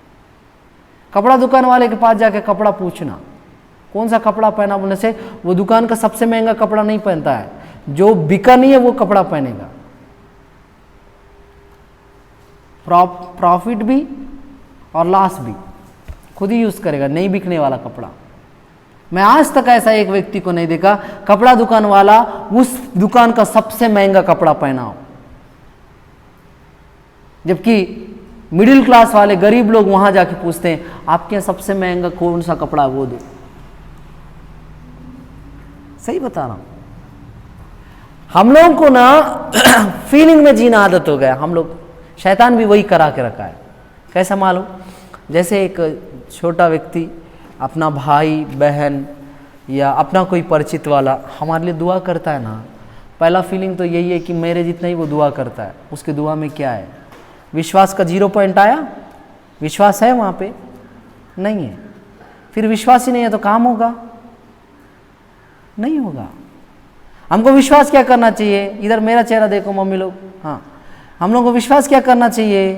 कपड़ा दुकान वाले के पास जाके कपड़ा पूछना कौन सा कपड़ा पहना, बोलने से वो दुकान का सबसे महंगा कपड़ा नहीं पहनता है, जो बिका नहीं है वो कपड़ा पहनेगा. प्रॉफिट भी और लॉस भी खुद ही यूज करेगा, नहीं बिकने वाला कपड़ा. मैं आज तक ऐसा एक व्यक्ति को नहीं देखा कपड़ा दुकान वाला उस दुकान का सबसे महंगा कपड़ा पहना हो, जबकि मिडिल क्लास वाले गरीब लोग वहां जाके पूछते हैं आपके यहाँ सबसे महंगा कौन सा कपड़ा वो दो. सही बता रहा हूं. हम लोगों को ना फीलिंग में जीना आदत हो गया. हम लोग, शैतान भी वही करा के रखा है. कैसा मालूम? जैसे एक छोटा व्यक्ति अपना भाई बहन या अपना कोई परिचित वाला हमारे लिए दुआ करता है ना, पहला फीलिंग तो यही है कि मेरे जितना ही वो दुआ करता है. उसके दुआ में क्या है? विश्वास का 0 पॉइंट आया? विश्वास है वहाँ पे? नहीं है. फिर विश्वास ही नहीं है तो काम होगा? नहीं होगा. हमको विश्वास क्या करना चाहिए? इधर मेरा चेहरा देखो मम्मी लोग. हाँ, हम लोग को विश्वास क्या करना चाहिए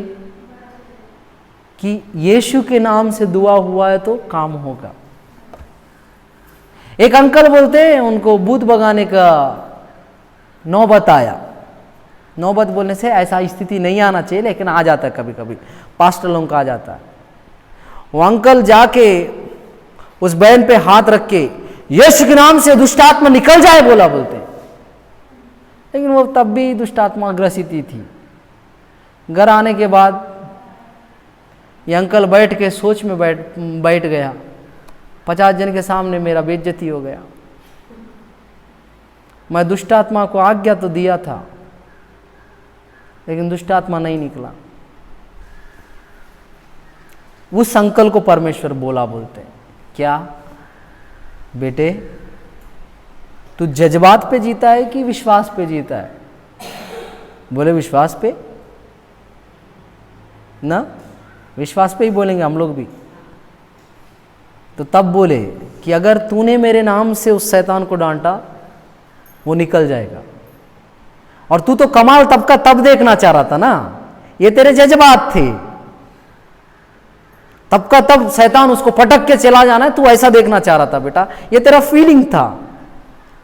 कि यीशु के नाम से दुआ हुआ है तो काम होगा. एक अंकल बोलते हैं उनको भूत भगाने का नौबत आया. नौबत बोलने से ऐसा स्थिति नहीं आना चाहिए लेकिन आ जाता है कभी कभी, पास्टर लोगों का आ जाता है. वो अंकल जाके उस बहन पे हाथ रख के यीशु के नाम से दुष्ट आत्मा निकल जाए बोला बोलते। लेकिन वो तब भी दुष्ट आत्मा ग्रसित ही थी। घर आने के बाद ये अंकल बैठ के सोच में बैठ गया, 50 जन के सामने मेरा बेइज्जती हो गया। मैं दुष्ट आत्मा को आज्ञा तो दिया था, लेकिन दुष्ट आत्मा नहीं निकला। उस अंकल को परमेश्वर बोला बोलते हैं, क्या बेटे तू जज्बात पे जीता है कि विश्वास पे जीता है? बोले विश्वास पे ना, विश्वास पे ही बोलेंगे हम लोग भी। तो तब बोले कि अगर तूने मेरे नाम से उस शैतान को डांटा वो निकल जाएगा। और तू तो कमाल तब का तब देखना चाह रहा था ना, ये तेरे जज्बात थे। तब का तब शैतान उसको पटक के चला जाना है, तू ऐसा देखना चाह रहा था बेटा, ये तेरा फीलिंग था।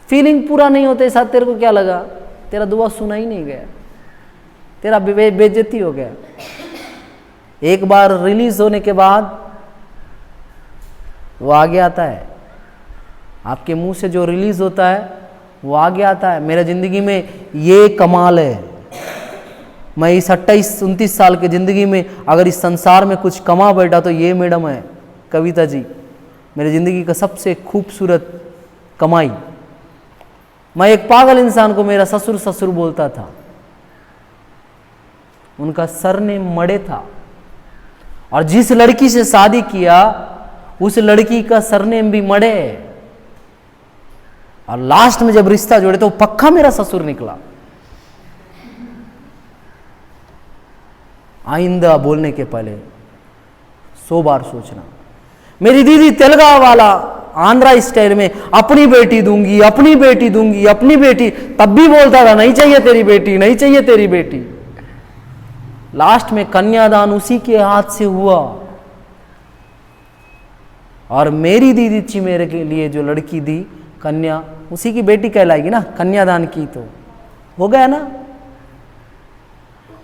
फीलिंग पूरा नहीं होते साथ तेरे को क्या लगा? तेरा दुआ सुना ही नहीं गया, तेरा बेइज्जती हो गया। एक बार रिलीज होने के बाद वो आगे आता है, आपके मुंह से जो रिलीज होता है वो आगे आता है। मेरा जिंदगी में ये कमाल है, मैं इस 28-29 साल की ज़िंदगी में अगर इस संसार में कुछ कमा बैठा तो ये मैडम है कविता जी, मेरी ज़िंदगी का सबसे खूबसूरत कमाई। मैं एक पागल इंसान को मेरा ससुर ससुर बोलता था, उनका सरनेम मड़े था, और जिस लड़की से शादी किया उस लड़की का सरनेम भी मड़े है। और लास्ट में जब रिश्ता जोड़े तो पक्का मेरा ससुर निकला। आइंदा बोलने के पहले 100 बार सोचना। मेरी दीदी तेलगा वाला आंध्रा स्टाइल में अपनी बेटी दूंगी, अपनी बेटी दूंगी, अपनी बेटी, तब भी बोलता था नहीं चाहिए तेरी बेटी, नहीं चाहिए तेरी बेटी। लास्ट में कन्यादान उसी के हाथ से हुआ, और मेरी दीदी थी मेरे के लिए जो लड़की दी कन्या, उसी की बेटी कहलाएगी ना, कन्यादान की तो हो गया ना।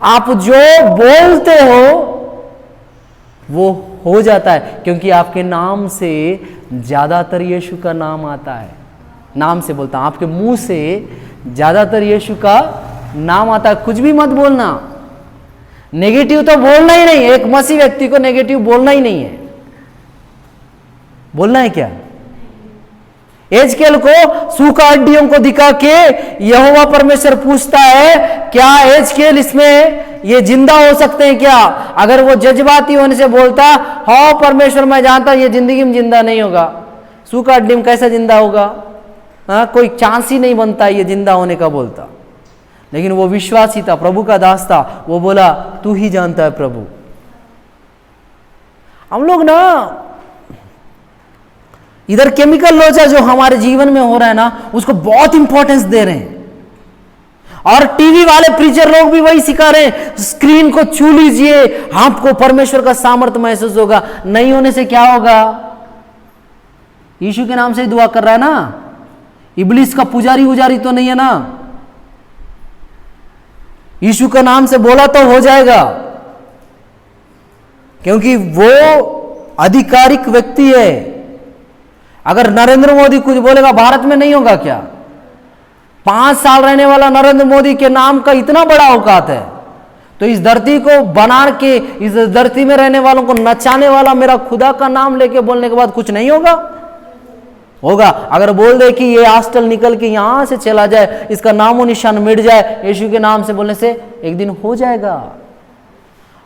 आप जो बोलते हो वो हो जाता है, क्योंकि आपके नाम से ज्यादातर यीशु का नाम आता है। नाम से बोलता हूं, आपके मुंह से ज्यादातर यीशु का नाम आता है। कुछ भी मत बोलना, नेगेटिव तो बोलना ही नहीं। एक मसीह व्यक्ति को नेगेटिव बोलना ही नहीं है। बोलना है क्या? एजकेल को सूखा हड्डियों को दिखा के यहोवा परमेश्वर पूछता है, क्या एजकेल इसमें ये जिंदा हो सकते हैं क्या? अगर वो जज्बाती होने से बोलता, हाँ परमेश्वर मैं जानता ये जिंदगी में जिंदा नहीं होगा, सूखा हड्डी में कैसा जिंदा होगा? हाँ, कोई चांस ही नहीं बनता ये जिंदा होने का बोलता। लेकिन वो विश्वासी था, प्रभु का दास था, वो बोला तू ही जानता है प्रभु। हम लोग ना इधर केमिकल लोचा जो हमारे जीवन में हो रहा है ना, उसको बहुत इंपॉर्टेंस दे रहे हैं। और टीवी वाले प्रीचर लोग भी वही सिखा रहे हैं, स्क्रीन को छू लीजिए आपको परमेश्वर का सामर्थ्य महसूस होगा। नहीं होने से क्या होगा? यीशु के नाम से ही दुआ कर रहा है ना, इब्लिस का पुजारी उजारी तो नहीं है ना। यीशु का नाम से बोला तो हो जाएगा, क्योंकि वो आधिकारिक व्यक्ति है। अगर नरेंद्र मोदी कुछ बोलेगा भारत में नहीं होगा क्या? 5 साल रहने वाला नरेंद्र मोदी के नाम का इतना बड़ा औकात है, तो इस धरती को बना के इस धरती में रहने वालों को नचाने वाला मेरा खुदा का नाम लेके बोलने के बाद कुछ नहीं होगा? होगा। अगर बोल दे कि ये हॉस्टल निकल के यहां से चला जाए, इसका नामो निशान मिट जाए, यीशु के नाम से बोलने से एक दिन हो जाएगा।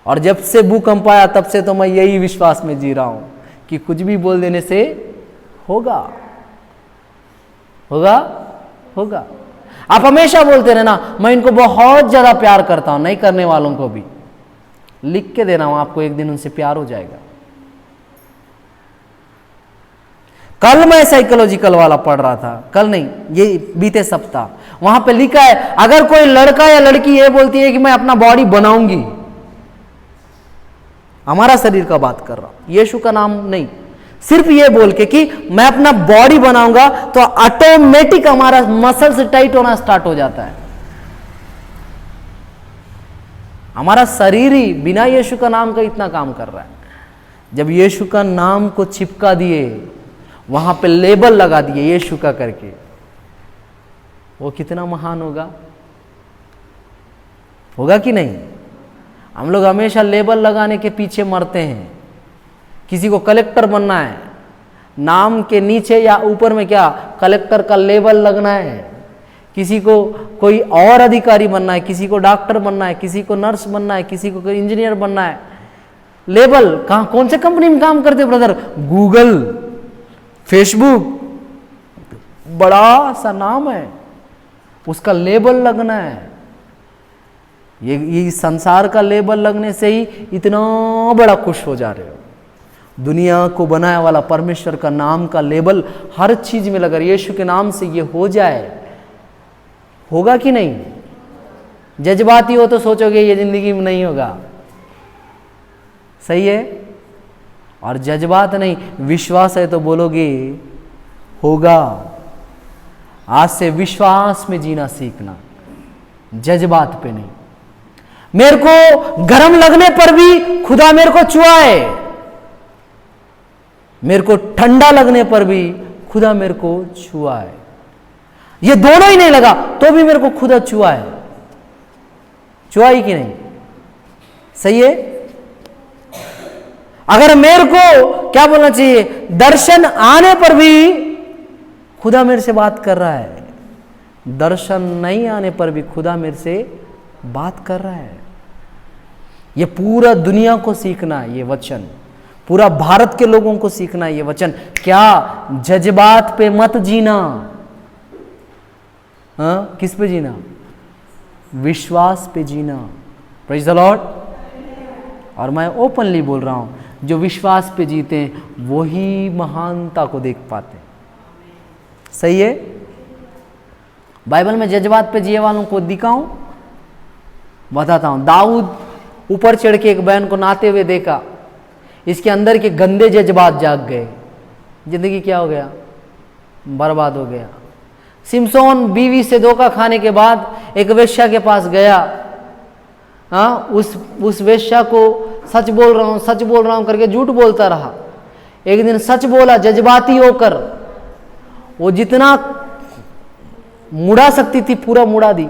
और जब से भूकंप आया तब से तो मैं यही विश्वास में जी रहा हूं कि कुछ भी बोल देने से होगा, होगा, होगा। आप हमेशा बोलते रहना मैं इनको बहुत ज्यादा प्यार करता हूं, नहीं करने वालों को भी लिख के देना हूं, आपको एक दिन उनसे प्यार हो जाएगा। कल मैं साइकोलॉजिकल वाला पढ़ रहा था, कल नहीं, ये बीते सप्ताह, वहां पे लिखा है अगर कोई लड़का या लड़की ये बोलती है कि मैं अपना बॉडी बनाऊंगी, हमारा शरीर का बात कर रहा हूं, यीशु का नाम नहीं, सिर्फ ये बोल के कि मैं अपना बॉडी बनाऊंगा, तो ऑटोमेटिक हमारा मसल्स टाइट होना स्टार्ट हो जाता है। हमारा शरीर ही बिना यीशु का नाम का इतना काम कर रहा है। जब यीशु का नाम को चिपका दिए, वहां पे लेबल लगा दिए यीशु का करके, वो कितना महान होगा, होगा कि नहीं? हम लोग हमेशा लेबल लगाने के पीछे मरते हैं। किसी को कलेक्टर बनना है, नाम के नीचे या ऊपर में क्या कलेक्टर का लेबल लगना है। किसी को कोई और अधिकारी बनना है, किसी को डॉक्टर बनना है, किसी को नर्स बनना है, किसी को कोई इंजीनियर बनना है। लेबल कहाँ, कौन से कंपनी में काम करते ब्रदर? गूगल, फेसबुक, बड़ा सा नाम है, उसका लेबल लगना है। ये संसार का लेबल लगने से ही इतना बड़ा खुश हो जा रहे हो। दुनिया को बनाने वाला परमेश्वर का नाम का लेबल हर चीज में लगा। यीशु के नाम से ये हो जाए, होगा कि नहीं? जज्बाती हो तो सोचोगे ये जिंदगी में नहीं होगा, सही है। और जज्बात नहीं, विश्वास है तो बोलोगे होगा। आज से विश्वास में जीना सीखना, जज्बात पे नहीं। मेरे को गरम लगने पर भी खुदा मेरे को छुआए, मेरे को ठंडा लगने पर भी खुदा मेरे को छुआए। ये दोनों ही नहीं लगा तो भी मेरे को खुदा छुआए, छुआई कि नहीं? सही है। अगर मेरे को क्या बोलना चाहिए, दर्शन आने पर भी खुदा मेरे से बात कर रहा है, दर्शन नहीं आने पर भी खुदा मेरे से बात कर रहा है। ये पूरा दुनिया को सीखना है ये वचन, पूरा भारत के लोगों को सीखना है ये वचन। क्या जज्बात पे मत जीना, हाँ, किस पे जीना? विश्वास पे जीना। Praise the Lord. और मैं ओपनली बोल रहा हूं, जो विश्वास पे जीते हैं वही महानता को देख पाते हैं। सही है। बाइबल में जज्बात पे जिए वालों को दिखाऊं, बताता हूं। दाऊद ऊपर चढ़ के एक बहन को नहाते हुए देखा, इसके अंदर के गंदे जज्बात जाग गए, जिंदगी क्या हो गया, बर्बाद हो गया। सिमसोन बीवी से धोखा खाने के बाद एक वेश्या के पास गया, हाँ, उस वेश्या को सच बोल रहा हूं करके झूठ बोलता रहा। एक दिन सच बोला जज्बाती होकर, वो जितना मुड़ा सकती थी पूरा मुड़ा दी।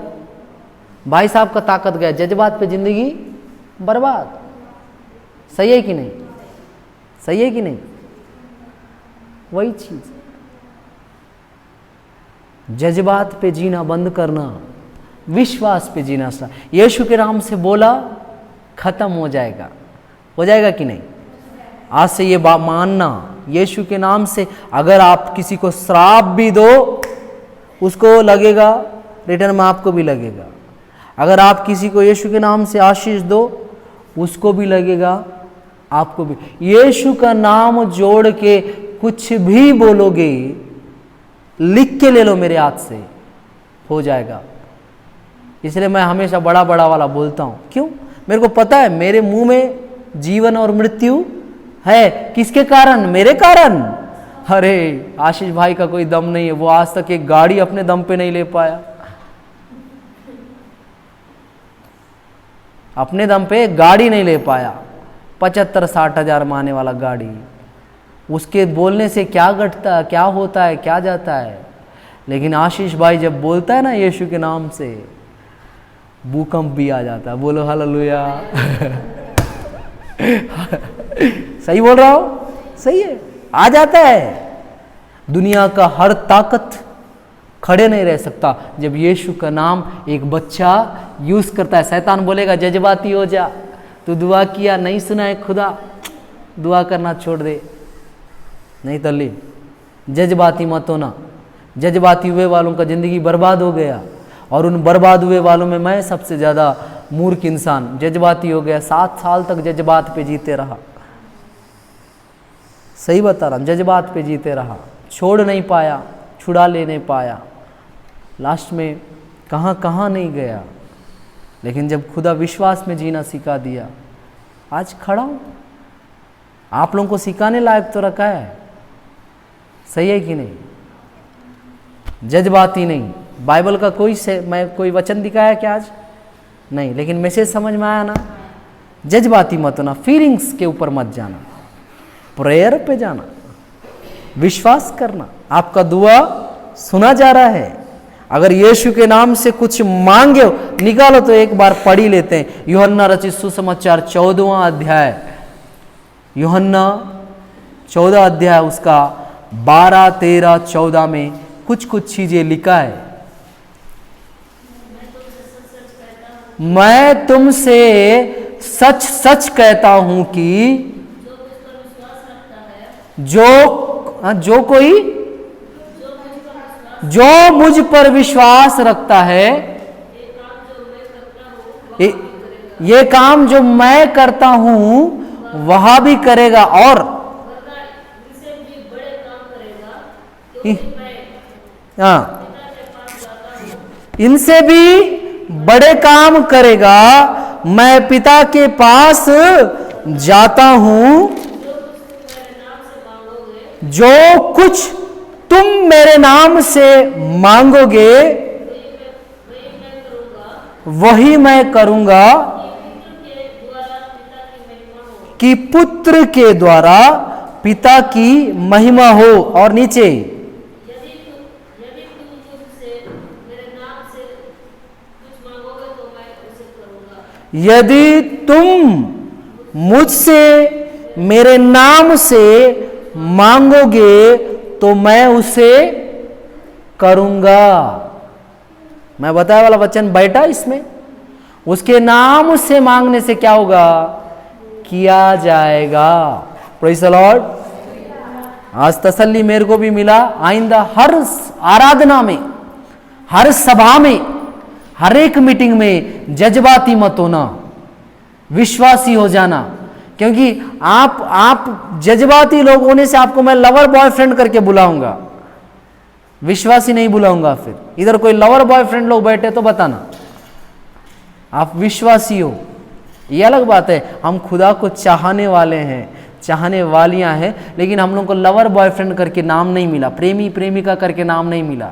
भाई साहब का ताकत गया, जज्बात पे जिंदगी बर्बाद। सही है कि नहीं? सही है कि नहीं? वही चीज, जज्बात पे जीना बंद करना, विश्वास पे जीना। यीशु के नाम से बोला, खत्म हो जाएगा। हो जाएगा कि नहीं? आज से ये बात मानना, यीशु के नाम से अगर आप किसी को श्राप भी दो, उसको लगेगा रिटर्न में आपको भी लगेगा। अगर आप किसी को यीशु के नाम से आशीष दो, उसको भी लगेगा आपको भी। यीशु का नाम जोड़ के कुछ भी बोलोगे, लिख के ले लो मेरे हाथ से, हो जाएगा। इसलिए मैं हमेशा बड़ा बड़ा वाला बोलता हूं। क्यों? मेरे को पता है मेरे मुंह में जीवन और मृत्यु है। किसके कारण? मेरे कारण। अरे आशीष भाई का कोई दम नहीं है, वो आज तक एक गाड़ी अपने दम पे नहीं ले पाया। अपने दम पे गाड़ी नहीं ले पाया, 75-60 हजार में आने वाला गाड़ी। उसके बोलने से क्या घटता है, क्या होता है, क्या जाता है। लेकिन आशीष भाई जब बोलता है ना यीशु के नाम से, भूकंप भी आ जाता है। बोलो हालेलुया। सही बोल रहा हूं? सही है, आ जाता है। दुनिया का हर ताकत खड़े नहीं रह सकता जब यीशु का नाम एक बच्चा यूज करता है। शैतान बोलेगा जज्बाती हो जा, तू दुआ किया नहीं सुना है खुदा, दुआ करना छोड़ दे। नहीं तो ले, जज्बाती मत होना। जज्बाती हुए वालों का जिंदगी बर्बाद हो गया, और उन बर्बाद हुए वालों में मैं सबसे ज़्यादा मूर्ख इंसान, जज्बाती हो गया। 7 साल तक जज्बात पे जीते रहा। सही बता रहा हूँ, जज्बात पे जीते रहा, छोड़ नहीं पाया, छुड़ा ले नहीं पाया, लास्ट में कहाँ कहाँ नहीं गया। लेकिन जब खुदा विश्वास में जीना सिखा दिया, आज खड़ा हूँ। आप लोगों को सिखाने लायक तो रखा है। सही है कि नहीं? जज्बाती नहीं। बाइबल का कोई वचन दिखाया क्या आज? नहीं। लेकिन मैसेज समझ में आया ना? जज्बाती मत होना, फीलिंग्स के ऊपर मत जाना, प्रेयर पे जाना, विश्वास करना। आपका दुआ सुना जा रहा है। अगर यीशु के नाम से कुछ मांगे हो, निकालो तो एक बार पढ़ ही लेते हैं। यूहन्ना रचित सुसमाचार 14वां अध्याय, यूहन्ना 14 अध्याय उसका 12, 13, 14 में कुछ कुछ चीजें लिखा है। मैं तुमसे सच सच कहता हूं कि जो मुझ पर विश्वास रखता है, ये काम जो मैं करता हूं वह भी करेगा, और हाँ, इनसे भी बड़े काम करेगा। मैं पिता के पास जाता हूं, जो कुछ तुम मेरे नाम से मांगोगे वही मैं करूंगा, कि पुत्र के द्वारा पिता की महिमा हो। और नीचे, यदि तुम मुझसे मेरे नाम से मांगोगे तो मैं उसे करूंगा। मैं बताया वाला वचन बैठा इसमें, उसके नाम से मांगने से क्या होगा? किया जाएगा। Praise the Lord. आज तसल्ली मेरे को भी मिला। आइंदा हर आराधना में, हर सभा में, हर एक मीटिंग में जज्बाती मत होना, विश्वासी हो जाना। क्योंकि आप जज्बाती लोग होने से आपको मैं लवर बॉयफ्रेंड करके बुलाऊंगा, विश्वासी नहीं बुलाऊंगा। फिर इधर कोई लवर बॉयफ्रेंड लोग बैठे तो बताना आप विश्वासी हो। ये अलग बात है, हम खुदा को चाहने वाले हैं, चाहने वालियां हैं, लेकिन हम लोग को लवर बॉयफ्रेंड करके नाम नहीं मिला, प्रेमी प्रेमिका करके नाम नहीं मिला,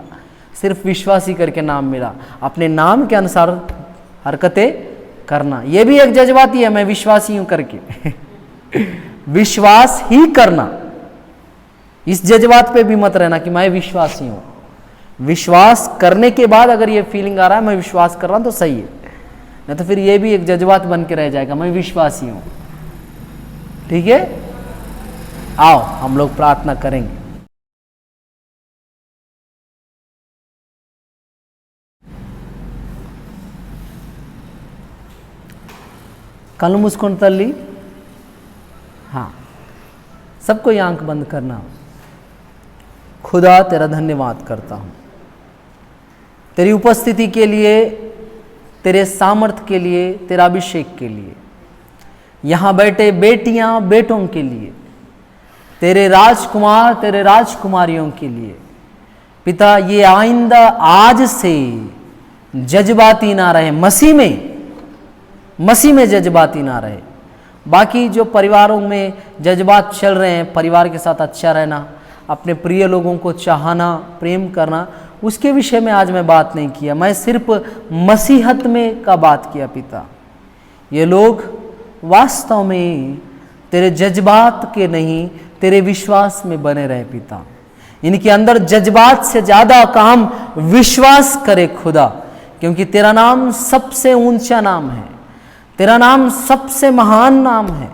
सिर्फ विश्वासी करके नाम मिला। अपने नाम के अनुसार हरकतें करना, यह भी एक जज्बाती है, मैं विश्वासी हूं करके विश्वास ही करना। इस जज्बात पे भी मत रहना कि मैं विश्वासी हूं। विश्वास करने के बाद अगर ये फीलिंग आ रहा है मैं विश्वास कर रहा हूं तो सही है, नहीं तो फिर ये भी एक जज्बात बन के रह जाएगा, मैं विश्वासी हूं। ठीक है, आओ हम लोग प्रार्थना करेंगे। कल मुस्कुन तल्ली, हाँ, सबको ये आंख बंद करना। खुदा तेरा धन्यवाद करता हूं तेरी उपस्थिति के लिए, तेरे सामर्थ के लिए, तेरा अभिषेक के लिए, यहां बैठे बेटियां बेटों के लिए, तेरे राजकुमार तेरे राजकुमारियों के लिए। पिता, ये आइंदा आज से जज्बाती ना रहे, मसीह में जज्बाती ना रहे। बाकी जो परिवारों में जज्बात चल रहे हैं, परिवार के साथ अच्छा रहना, अपने प्रिय लोगों को चाहना, प्रेम करना, उसके विषय में आज मैं बात नहीं किया। मैं सिर्फ मसीहत में का बात किया। पिता, ये लोग वास्तव में तेरे जज्बात के नहीं, तेरे विश्वास में बने रहे। पिता, इनके अंदर जज्बात से ज़्यादा काम विश्वास करे खुदा, क्योंकि तेरा नाम सबसे ऊंचा नाम है, तेरा नाम सबसे महान नाम है।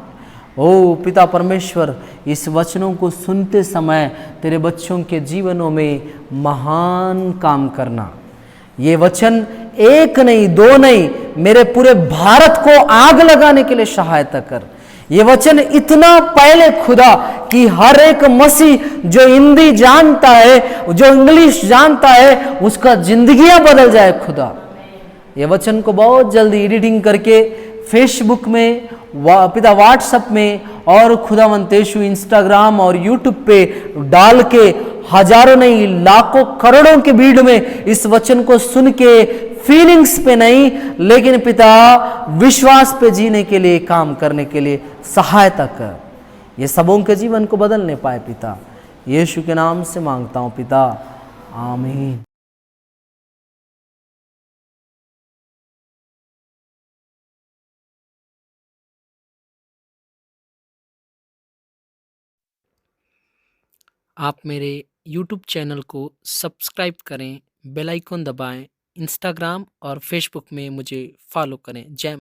ओ पिता परमेश्वर, इस वचनों को सुनते समय तेरे बच्चों के जीवनों में महान काम करना। ये वचन एक नहीं, दो नहीं, मेरे पूरे भारत को आग लगाने के लिए सहायता कर। ये वचन इतना पहले खुदा कि हर एक मसीह जो हिंदी जानता है, जो इंग्लिश जानता है, उसका जिंदगियां बदल जाए खुदा। ये वचन को बहुत जल्दी एडिटिंग करके फेसबुक में, पिता व्हाट्सएप में, और खुदावंतेशु इंस्टाग्राम और यूट्यूब पे डाल के हजारों नहीं लाखों करोड़ों के भीड़ में इस वचन को सुन के फीलिंग्स पे नहीं, लेकिन पिता विश्वास पे जीने के लिए, काम करने के लिए सहायता कर। ये सबों के जीवन को बदलने पाए पिता, यीशु के नाम से मांगता हूं पिता, आमीन। आप मेरे यूट्यूब चैनल को सब्सक्राइब करें, बेल आइकन दबाएं, इंस्टाग्राम और फेसबुक में मुझे फॉलो करें। जय